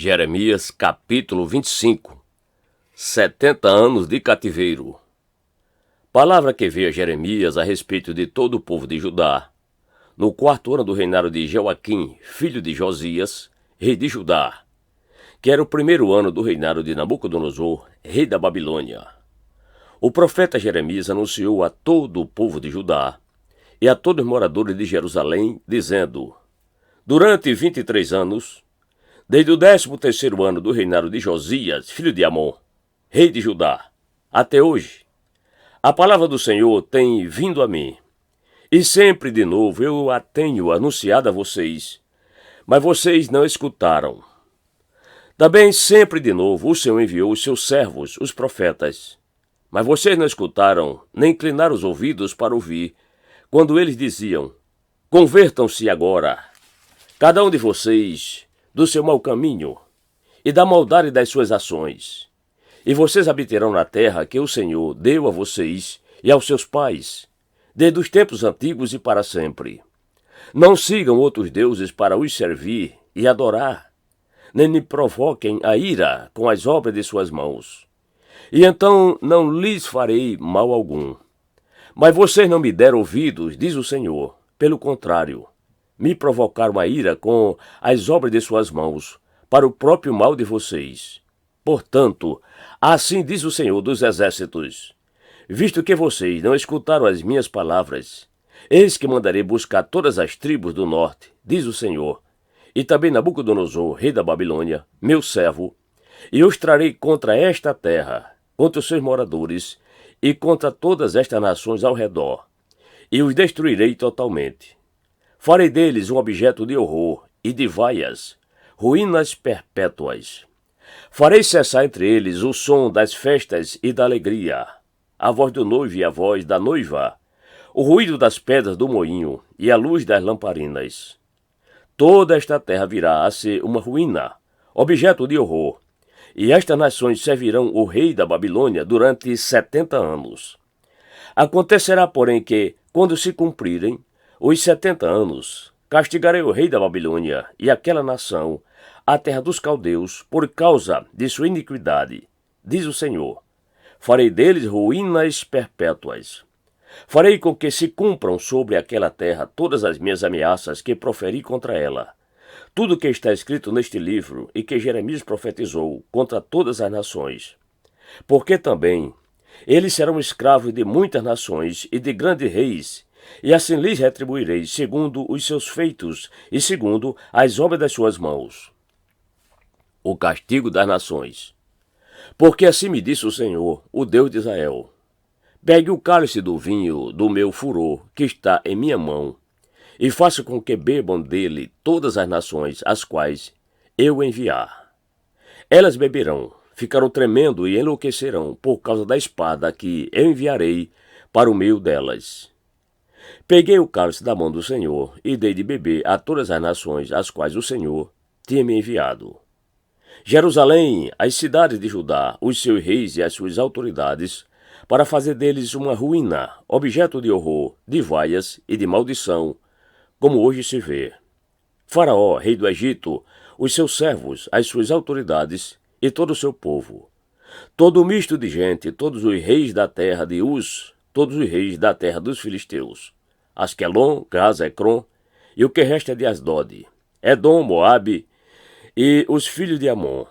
Jeremias capítulo 25. 70 anos de cativeiro. Palavra que veio a Jeremias a respeito de todo o povo de Judá, no 4º ano do reinado de Joaquim, filho de Josias, rei de Judá, que era o 1º ano do reinado de Nabucodonosor, rei da Babilônia. O profeta Jeremias anunciou a todo o povo de Judá e a todos os moradores de Jerusalém, dizendo: durante 23 anos, desde o 13º ano do reinado de Josias, filho de Amon, rei de Judá, até hoje, a palavra do Senhor tem vindo a mim, e sempre de novo eu a tenho anunciado a vocês, mas vocês não escutaram. Também sempre de novo o Senhor enviou os seus servos, os profetas, mas vocês não escutaram, nem inclinaram os ouvidos para ouvir, quando eles diziam: convertam-se agora, cada um de vocês, do seu mau caminho e da maldade das suas ações, e vocês habitarão na terra que o Senhor deu a vocês e aos seus pais, desde os tempos antigos e para sempre. Não sigam outros deuses para os servir e adorar, nem me provoquem a ira com as obras de suas mãos, e então não lhes farei mal algum. Mas vocês não me deram ouvidos, diz o Senhor, pelo contrário, me provocaram a ira com as obras de suas mãos, para o próprio mal de vocês. Portanto, assim diz o Senhor dos Exércitos: visto que vocês não escutaram as minhas palavras, eis que mandarei buscar todas as tribos do norte, diz o Senhor, e também Nabucodonosor, rei da Babilônia, meu servo, e os trarei contra esta terra, contra os seus moradores, e contra todas estas nações ao redor, e os destruirei totalmente. Farei deles um objeto de horror e de vaias, ruínas perpétuas. Farei cessar entre eles o som das festas e da alegria, a voz do noivo e a voz da noiva, o ruído das pedras do moinho e a luz das lamparinas. Toda esta terra virá a ser uma ruína, objeto de horror, e estas nações servirão o rei da Babilônia durante 70 anos. Acontecerá, porém, que, quando se cumprirem os 70 anos, castigarei o rei da Babilônia e aquela nação, a terra dos caldeus, por causa de sua iniquidade, diz o Senhor. Farei deles ruínas perpétuas. Farei com que se cumpram sobre aquela terra todas as minhas ameaças que proferi contra ela. Tudo que está escrito neste livro e que Jeremias profetizou contra todas as nações. Porque também eles serão escravos de muitas nações e de grandes reis, e assim lhes retribuirei segundo os seus feitos e segundo as obras das suas mãos. O castigo das nações. Porque assim me disse o Senhor, o Deus de Israel: pegue o cálice do vinho do meu furor, que está em minha mão, e faça com que bebam dele todas as nações, as quais eu enviar. Elas beberão, ficarão tremendo e enlouquecerão por causa da espada que eu enviarei para o meio delas. Peguei o cálice da mão do Senhor e dei de beber a todas as nações às quais o Senhor tinha me enviado. Jerusalém, as cidades de Judá, os seus reis e as suas autoridades, para fazer deles uma ruína, objeto de horror, de vaias e de maldição, como hoje se vê. Faraó, rei do Egito, os seus servos, as suas autoridades e todo o seu povo. Todo o misto de gente, todos os reis da terra de Uz, todos os reis da terra dos filisteus, Asquelon, Gaza, Ecrom, e o que resta de Asdod, Edom, Moabe, e os filhos de Amon,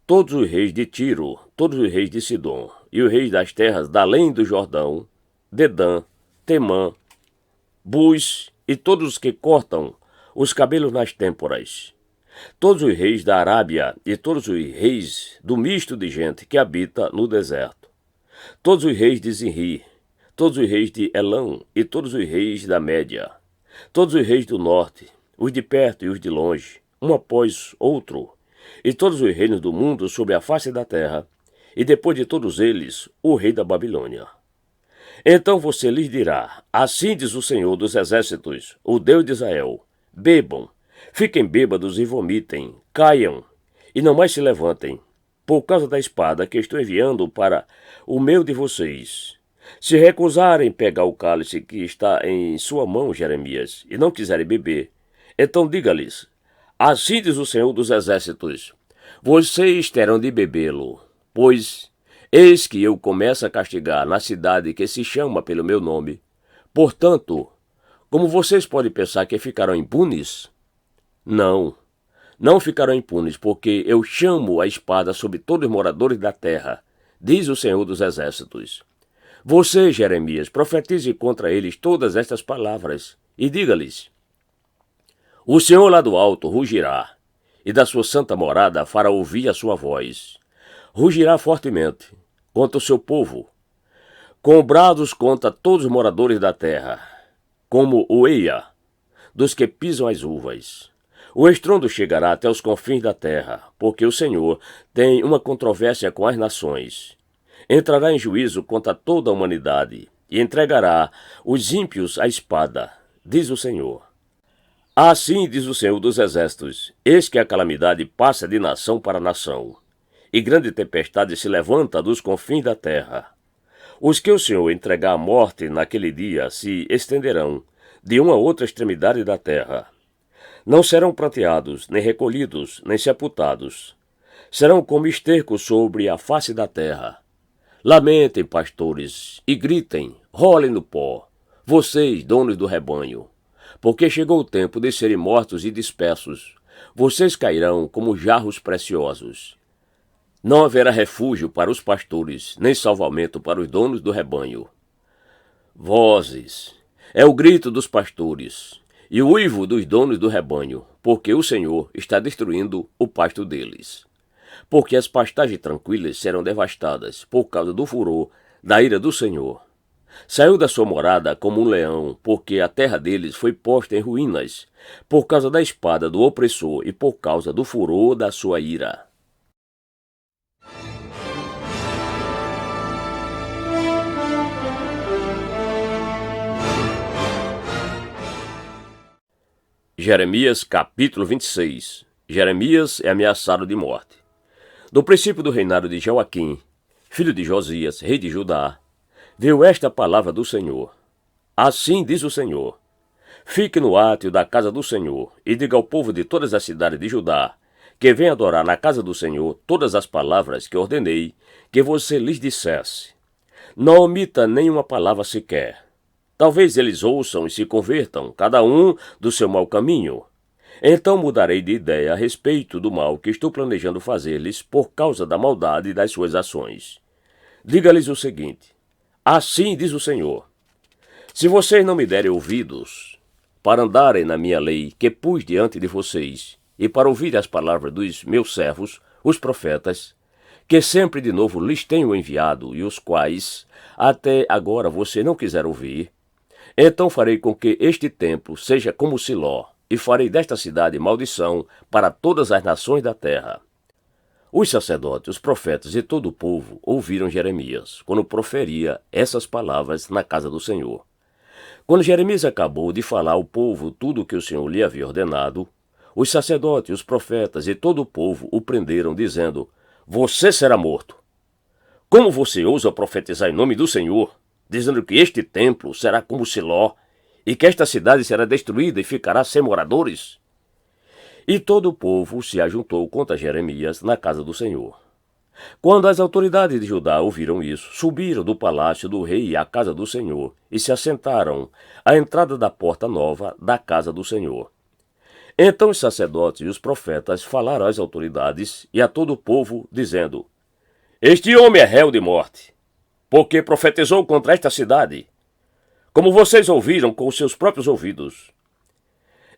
todos os reis de Tiro, todos os reis de Sidom, e os reis das terras da além do Jordão, Dedã, Temã, Bus, e todos os que cortam os cabelos nas têmporas, todos os reis da Arábia, e todos os reis do misto de gente que habita no deserto, todos os reis de Zinri, todos os reis de Elão e todos os reis da Média, todos os reis do norte, os de perto e os de longe, um após outro, e todos os reinos do mundo sobre a face da terra, e depois de todos eles, o rei da Babilônia. Então você lhes dirá: assim diz o Senhor dos Exércitos, o Deus de Israel: bebam, fiquem bêbados e vomitem, caiam, e não mais se levantem, por causa da espada que estou enviando para o meio de vocês. Se recusarem pegar o cálice que está em sua mão, Jeremias, e não quiserem beber, então diga-lhes: assim diz o Senhor dos Exércitos: vocês terão de bebê-lo, pois eis que eu começo a castigar na cidade que se chama pelo meu nome. Portanto, como vocês podem pensar que ficarão impunes? Não, não ficarão impunes, porque eu chamo a espada sobre todos os moradores da terra, diz o Senhor dos Exércitos. Você, Jeremias, profetize contra eles todas estas palavras, e diga-lhes: o Senhor lá do alto rugirá, e da sua santa morada fará ouvir a sua voz. Rugirá fortemente contra o seu povo, com brados contra todos os moradores da terra, como o eia dos que pisam as uvas. O estrondo chegará até os confins da terra, porque o Senhor tem uma controvérsia com as nações. Entrará em juízo contra toda a humanidade e entregará os ímpios à espada, diz o Senhor. Assim diz o Senhor dos Exércitos: eis que a calamidade passa de nação para nação, e grande tempestade se levanta dos confins da terra. Os que o Senhor entregar à morte naquele dia se estenderão de uma a outra extremidade da terra. Não serão pranteados, nem recolhidos, nem sepultados. Serão como esterco sobre a face da terra. Lamentem, pastores, e gritem, rolem no pó, vocês, donos do rebanho, porque chegou o tempo de serem mortos e dispersos. Vocês cairão como jarros preciosos. Não haverá refúgio para os pastores, nem salvamento para os donos do rebanho. Vozes, é o grito dos pastores, e o uivo dos donos do rebanho, porque o Senhor está destruindo o pasto deles. Porque as pastagens tranquilas serão devastadas por causa do furor da ira do Senhor. Saiu da sua morada como um leão, porque a terra deles foi posta em ruínas, por causa da espada do opressor e por causa do furor da sua ira. Jeremias capítulo 26. Jeremias é ameaçado de morte. Do princípio do reinado de Joaquim, filho de Josias, rei de Judá, veio esta palavra do Senhor. Assim diz o Senhor: fique no átrio da casa do Senhor, e diga ao povo de todas as cidades de Judá, que venha adorar na casa do Senhor todas as palavras que ordenei que você lhes dissesse. Não omita nenhuma palavra sequer. Talvez eles ouçam e se convertam, cada um do seu mau caminho. Então mudarei de ideia a respeito do mal que estou planejando fazer-lhes por causa da maldade das suas ações. Diga-lhes o seguinte: assim diz o Senhor: se vocês não me derem ouvidos para andarem na minha lei que pus diante de vocês e para ouvir as palavras dos meus servos, os profetas, que sempre de novo lhes tenho enviado e os quais até agora você não quiser ouvir, então farei com que este templo seja como Siló, e farei desta cidade maldição para todas as nações da terra. Os sacerdotes, os profetas e todo o povo ouviram Jeremias, quando proferia essas palavras na casa do Senhor. Quando Jeremias acabou de falar ao povo tudo o que o Senhor lhe havia ordenado, os sacerdotes, os profetas e todo o povo o prenderam, dizendo: você será morto. Como você ousa profetizar em nome do Senhor, dizendo que este templo será como Siló, e que esta cidade será destruída e ficará sem moradores? E todo o povo se ajuntou contra Jeremias na casa do Senhor. Quando as autoridades de Judá ouviram isso, subiram do palácio do rei à casa do Senhor e se assentaram à entrada da porta nova da casa do Senhor. Então os sacerdotes e os profetas falaram às autoridades e a todo o povo, dizendo: este homem é réu de morte, porque profetizou contra esta cidade, como vocês ouviram com os seus próprios ouvidos.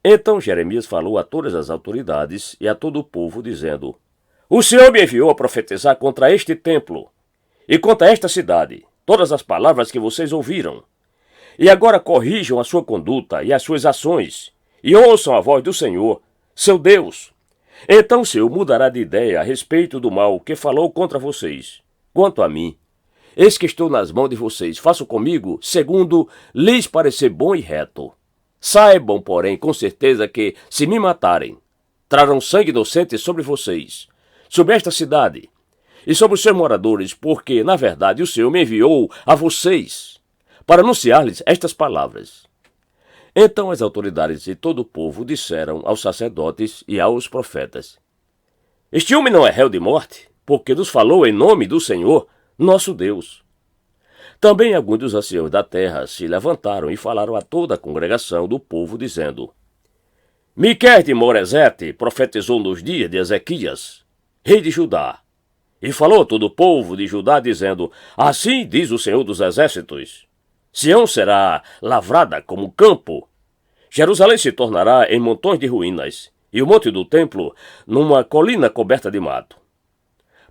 Então Jeremias falou a todas as autoridades e a todo o povo, dizendo: o Senhor me enviou a profetizar contra este templo e contra esta cidade todas as palavras que vocês ouviram. E agora corrijam a sua conduta e as suas ações, e ouçam a voz do Senhor, seu Deus. Então o Senhor mudará de ideia a respeito do mal que falou contra vocês. Quanto a mim, eis que estou nas mãos de vocês, façam comigo segundo lhes parecer bom e reto. Saibam, porém, com certeza que, se me matarem, trarão sangue inocente sobre vocês, sobre esta cidade e sobre os seus moradores, porque, na verdade, o Senhor me enviou a vocês para anunciar-lhes estas palavras. Então as autoridades e todo o povo disseram aos sacerdotes e aos profetas: Este homem não é réu de morte, porque nos falou em nome do Senhor, nosso Deus. Também alguns dos anciãos da terra se levantaram e falaram a toda a congregação do povo, dizendo: Miqueias de Moresete profetizou nos dias de Ezequias, rei de Judá, e falou a todo o povo de Judá, dizendo: Assim diz o Senhor dos Exércitos: Sião será lavrada como campo, Jerusalém se tornará em montões de ruínas, e o monte do templo numa colina coberta de mato.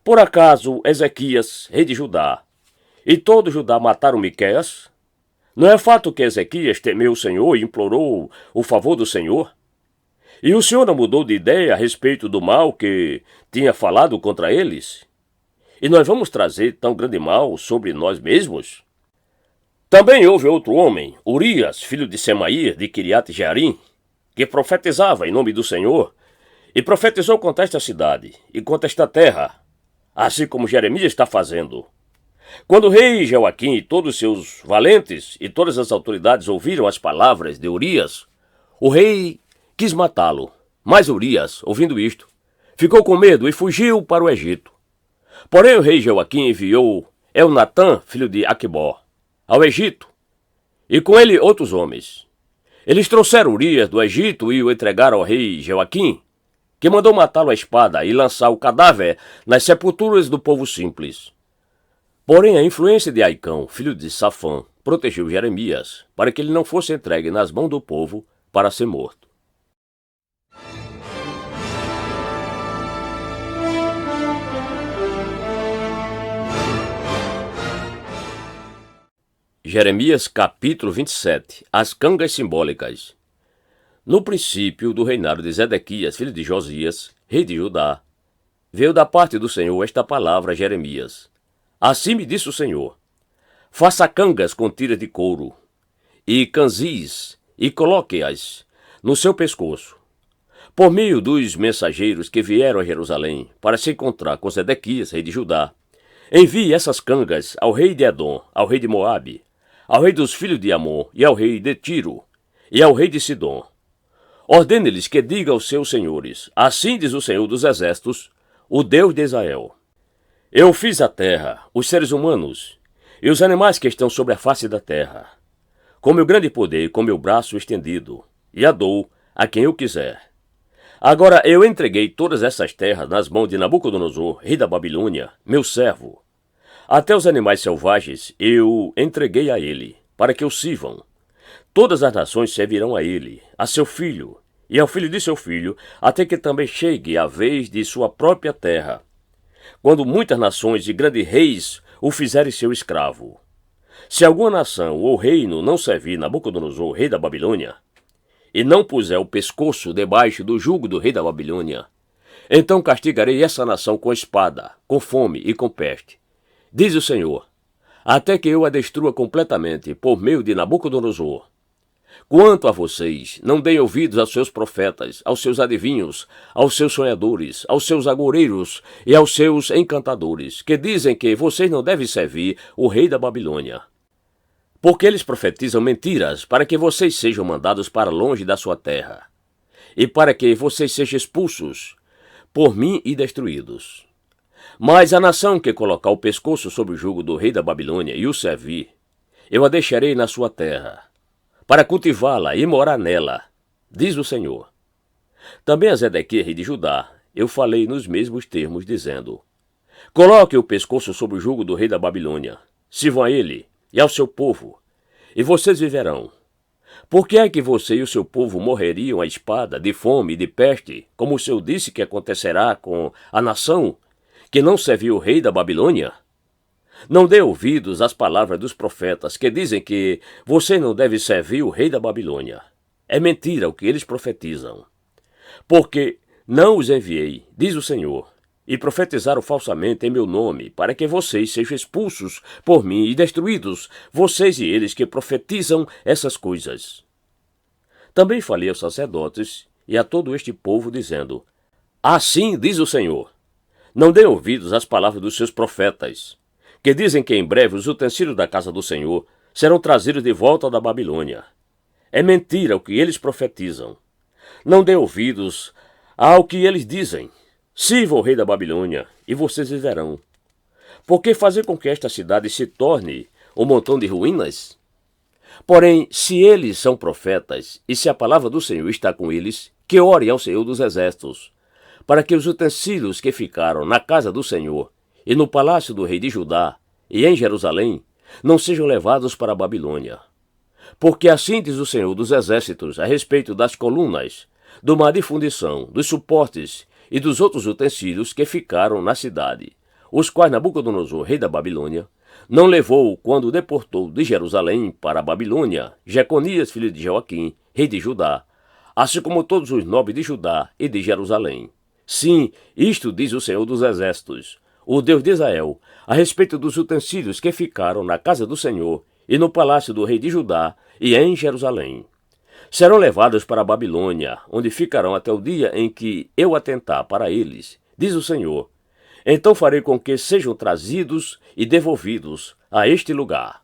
Por acaso Ezequias, rei de Judá, e todo Judá mataram Miqueias? Não é fato que Ezequias temeu o Senhor e implorou o favor do Senhor? E o Senhor não mudou de ideia a respeito do mal que tinha falado contra eles? E nós vamos trazer tão grande mal sobre nós mesmos? Também houve outro homem, Urias, filho de Semaías, de Quiriate-Jearim, que profetizava em nome do Senhor, e profetizou contra esta cidade e contra esta terra, assim como Jeremias está fazendo. Quando o rei Joaquim e todos seus valentes e todas as autoridades ouviram as palavras de Urias, o rei quis matá-lo. Mas Urias, ouvindo isto, ficou com medo e fugiu para o Egito. Porém o rei Joaquim enviou Elnatã, filho de Aquibó, ao Egito, e com ele outros homens. Eles trouxeram Urias do Egito e o entregaram ao rei Joaquim, que mandou matá-lo à espada e lançar o cadáver nas sepulturas do povo simples. Porém, a influência de Aicão, filho de Safã, protegeu Jeremias, para que ele não fosse entregue nas mãos do povo para ser morto. Jeremias capítulo 27. As cangas simbólicas. No princípio do reinado de Zedequias, filho de Josias, rei de Judá, veio da parte do Senhor esta palavra a Jeremias. Assim me disse o Senhor: faça cangas com tiras de couro, e canzis, e coloque-as no seu pescoço, por meio dos mensageiros que vieram a Jerusalém para se encontrar com Zedequias, rei de Judá. Envie essas cangas ao rei de Edom, ao rei de Moabe, ao rei dos filhos de Amon, e ao rei de Tiro, e ao rei de Sidom. Ordene-lhes que digam aos seus senhores: assim diz o Senhor dos Exércitos, o Deus de Israel: eu fiz a terra, os seres humanos e os animais que estão sobre a face da terra, com meu grande poder e com meu braço estendido, e a dou a quem eu quiser. Agora eu entreguei todas essas terras nas mãos de Nabucodonosor, rei da Babilônia, meu servo. Até os animais selvagens eu entreguei a ele, para que o sirvam. Todas as nações servirão a ele, a seu filho, e ao filho de seu filho, até que também chegue a vez de sua própria terra, quando muitas nações e grandes reis o fizerem seu escravo. Se alguma nação ou reino não servir Nabucodonosor, rei da Babilônia, e não puser o pescoço debaixo do jugo do rei da Babilônia, então castigarei essa nação com espada, com fome e com peste, diz o Senhor, até que eu a destrua completamente por meio de Nabucodonosor. Quanto a vocês, não deem ouvidos aos seus profetas, aos seus adivinhos, aos seus sonhadores, aos seus agoureiros e aos seus encantadores, que dizem que vocês não devem servir o rei da Babilônia. Porque eles profetizam mentiras para que vocês sejam mandados para longe da sua terra, e para que vocês sejam expulsos por mim e destruídos. Mas a nação que colocar o pescoço sob o jugo do rei da Babilônia e o servir, eu a deixarei na sua terra, para cultivá-la e morar nela, diz o Senhor. Também a Zedequias, rei de Judá, eu falei nos mesmos termos, dizendo: coloque o pescoço sob o jugo do rei da Babilônia, sirvam a ele e ao seu povo, e vocês viverão. Por que é que você e o seu povo morreriam à espada, de fome e de peste, como o Senhor disse que acontecerá com a nação que não serviu o rei da Babilônia? Não dê ouvidos às palavras dos profetas que dizem que você não deve servir o rei da Babilônia. É mentira o que eles profetizam. Porque não os enviei, diz o Senhor, e profetizaram falsamente em meu nome, para que vocês sejam expulsos por mim e destruídos, vocês e eles que profetizam essas coisas. Também falei aos sacerdotes e a todo este povo, dizendo: assim diz o Senhor, não dê ouvidos às palavras dos seus profetas, que dizem que em breve os utensílios da casa do Senhor serão trazidos de volta da Babilônia. É mentira o que eles profetizam. Não dê ouvidos ao que eles dizem. Sirva o rei da Babilônia, e vocês viverão. Por que fazer com que esta cidade se torne um montão de ruínas? Porém, se eles são profetas, e se a palavra do Senhor está com eles, que orem ao Senhor dos Exércitos, para que os utensílios que ficaram na casa do Senhor, e no palácio do rei de Judá, e em Jerusalém, não sejam levados para a Babilônia. Porque assim diz o Senhor dos Exércitos a respeito das colunas, do mar de fundição, dos suportes e dos outros utensílios que ficaram na cidade, os quais Nabucodonosor, rei da Babilônia, não levou quando deportou de Jerusalém para a Babilônia Jeconias, filho de Joaquim, rei de Judá, assim como todos os nobres de Judá e de Jerusalém. Sim, isto diz o Senhor dos Exércitos, o Deus de Israel, a respeito dos utensílios que ficaram na casa do Senhor e no palácio do rei de Judá e em Jerusalém. Serão levados para a Babilônia, onde ficarão até o dia em que eu atentar para eles, diz o Senhor. Então farei com que sejam trazidos e devolvidos a este lugar.